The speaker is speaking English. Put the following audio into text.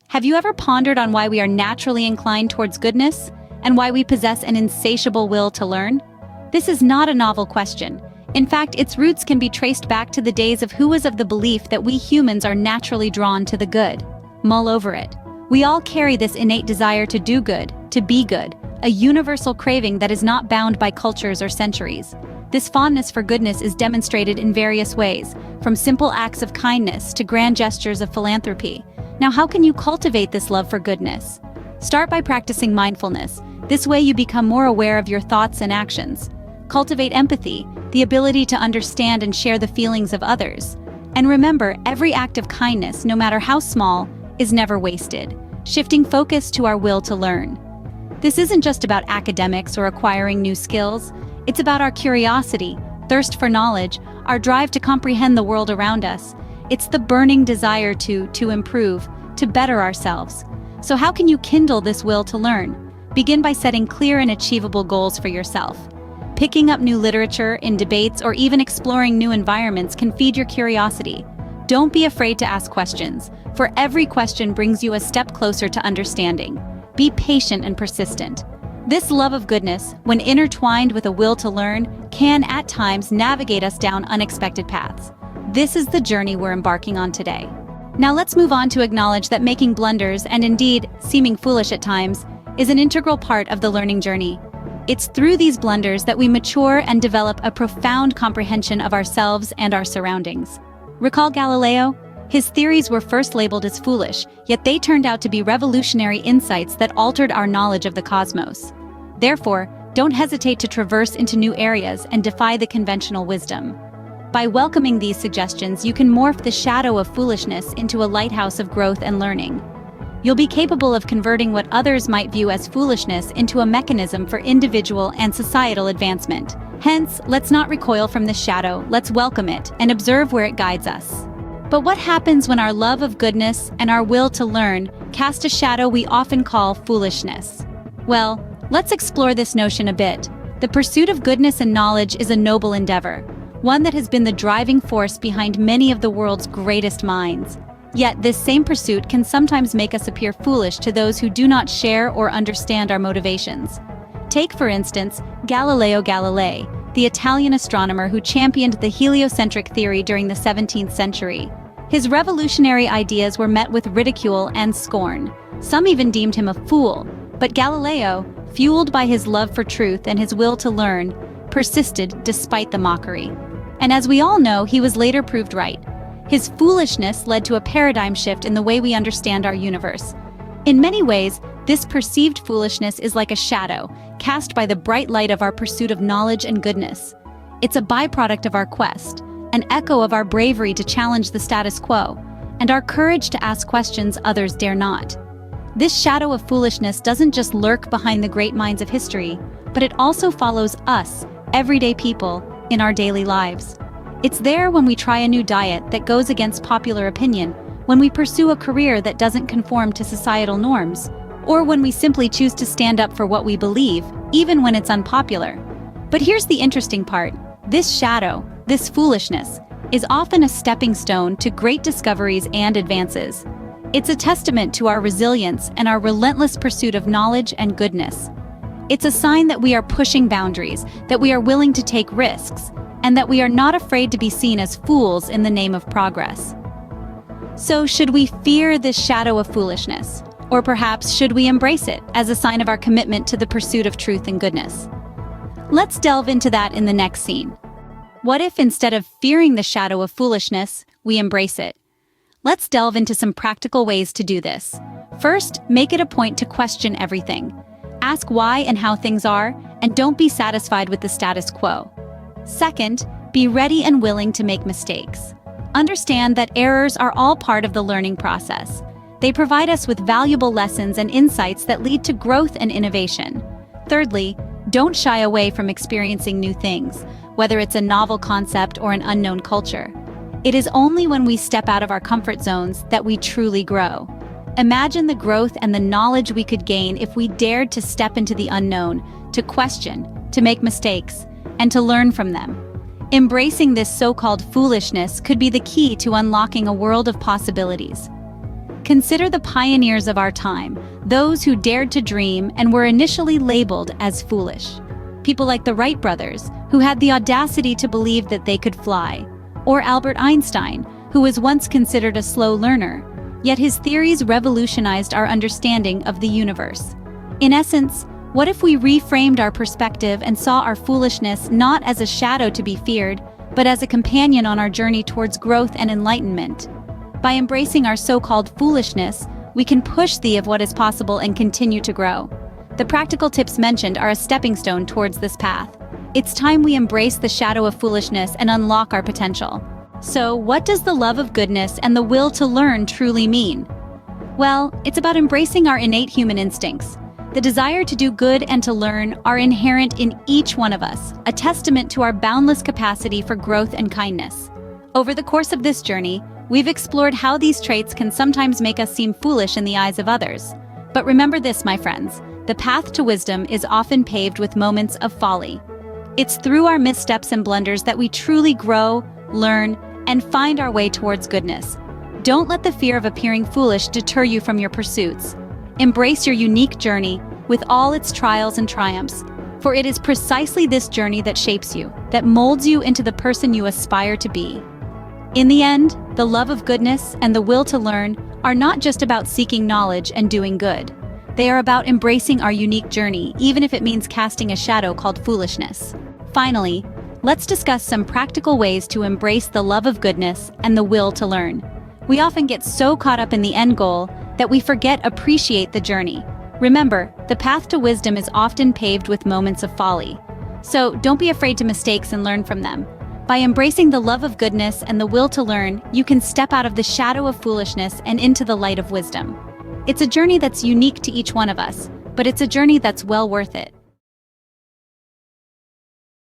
Have you ever pondered on why we are naturally inclined towards goodness and why we possess an insatiable will to learn? This is not a novel question. In fact, its roots can be traced back to the days of who was of the belief that we humans are naturally drawn to the good. Mull over it. We all carry this innate desire to do good, to be good, a universal craving that is not bound by cultures or centuries. This fondness for goodness is demonstrated in various ways, from simple acts of kindness to grand gestures of philanthropy. Now, how can you cultivate this love for goodness? Start by practicing mindfulness. This way you become more aware of your thoughts and actions. Cultivate empathy, the ability to understand and share the feelings of others. And remember, every act of kindness, no matter how small, is never wasted, shifting focus to our will to learn. This isn't just about academics or acquiring new skills. It's about our curiosity, thirst for knowledge, our drive to comprehend the world around us. It's the burning desire to improve, to better ourselves. So how can you kindle this will to learn? Begin by setting clear and achievable goals for yourself. Picking up new literature, in debates, or even exploring new environments can feed your curiosity. Don't be afraid to ask questions, for every question brings you a step closer to understanding. Be patient and persistent. This love of goodness, when intertwined with a will to learn, can at times navigate us down unexpected paths. This is the journey we're embarking on today. Now let's move on to acknowledge that making blunders, and indeed seeming foolish at times, is an integral part of the learning journey. It's through these blunders that we mature and develop a profound comprehension of ourselves and our surroundings. Recall Galileo? His theories were first labeled as foolish, yet they turned out to be revolutionary insights that altered our knowledge of the cosmos. Therefore, don't hesitate to traverse into new areas and defy the conventional wisdom. By welcoming these suggestions, you can morph the shadow of foolishness into a lighthouse of growth and learning. You'll be capable of converting what others might view as foolishness into a mechanism for individual and societal advancement. Hence, let's not recoil from this shadow, let's welcome it and observe where it guides us. But what happens when our love of goodness and our will to learn cast a shadow we often call foolishness? Well, let's explore this notion a bit. The pursuit of goodness and knowledge is a noble endeavor, one that has been the driving force behind many of the world's greatest minds. Yet this same pursuit can sometimes make us appear foolish to those who do not share or understand our motivations. Take, for instance, Galileo Galilei, the Italian astronomer who championed the heliocentric theory during the 17th century. His revolutionary ideas were met with ridicule and scorn. Some even deemed him a fool, but Galileo, fueled by his love for truth and his will to learn, persisted despite the mockery. And as we all know, he was later proved right. His foolishness led to a paradigm shift in the way we understand our universe. In many ways, this perceived foolishness is like a shadow, cast by the bright light of our pursuit of knowledge and goodness. It's a byproduct of our quest, an echo of our bravery to challenge the status quo, and our courage to ask questions others dare not. This shadow of foolishness doesn't just lurk behind the great minds of history, but it also follows us, everyday people, in our daily lives. It's there when we try a new diet that goes against popular opinion, when we pursue a career that doesn't conform to societal norms, or when we simply choose to stand up for what we believe, even when it's unpopular. But here's the interesting part. This shadow, this foolishness, is often a stepping stone to great discoveries and advances. It's a testament to our resilience and our relentless pursuit of knowledge and goodness. It's a sign that we are pushing boundaries, that we are willing to take risks, and that we are not afraid to be seen as fools in the name of progress. So should we fear this shadow of foolishness? Or perhaps should we embrace it as a sign of our commitment to the pursuit of truth and goodness? Let's delve into that in the next scene. What if instead of fearing the shadow of foolishness, we embrace it? Let's delve into some practical ways to do this. First, make it a point to question everything. Ask why and how things are, and don't be satisfied with the status quo. Second, be ready and willing to make mistakes. Understand that errors are all part of the learning process. They provide us with valuable lessons and insights that lead to growth and innovation. Thirdly, don't shy away from experiencing new things, whether it's a novel concept or an unknown culture. It is only when we step out of our comfort zones that we truly grow. Imagine the growth and the knowledge we could gain if we dared to step into the unknown, to question, to make mistakes, and to learn from them. Embracing this so-called foolishness could be the key to unlocking a world of possibilities. Consider the pioneers of our time, those who dared to dream and were initially labeled as foolish. People like the Wright brothers, who had the audacity to believe that they could fly, or Albert Einstein, who was once considered a slow learner, yet his theories revolutionized our understanding of the universe. In essence, what if we reframed our perspective and saw our foolishness not as a shadow to be feared, but as a companion on our journey towards growth and enlightenment? By embracing our so-called foolishness, we can push the of what is possible and continue to grow. The practical tips mentioned are a stepping stone towards this path. It's time we embrace the shadow of foolishness and unlock our potential. So, what does the love of goodness and the will to learn truly mean? Well, it's about embracing our innate human instincts. The desire to do good and to learn are inherent in each one of us, a testament to our boundless capacity for growth and kindness. Over the course of this journey, we've explored how these traits can sometimes make us seem foolish in the eyes of others. But remember this, my friends, the path to wisdom is often paved with moments of folly. It's through our missteps and blunders that we truly grow, learn, and find our way towards goodness. Don't let the fear of appearing foolish deter you from your pursuits. Embrace your unique journey with all its trials and triumphs, for it is precisely this journey that shapes you, that molds you into the person you aspire to be. In the end, the love of goodness and the will to learn are not just about seeking knowledge and doing good. They are about embracing our unique journey, even if it means casting a shadow called foolishness. Finally, let's discuss some practical ways to embrace the love of goodness and the will to learn. We often get so caught up in the end goal that we forget to appreciate the journey. Remember, the path to wisdom is often paved with moments of folly. So don't be afraid to mistakes and learn from them. By embracing the love of goodness and the will to learn, you can step out of the shadow of foolishness and into the light of wisdom. It's a journey that's unique to each one of us, but it's a journey that's well worth it.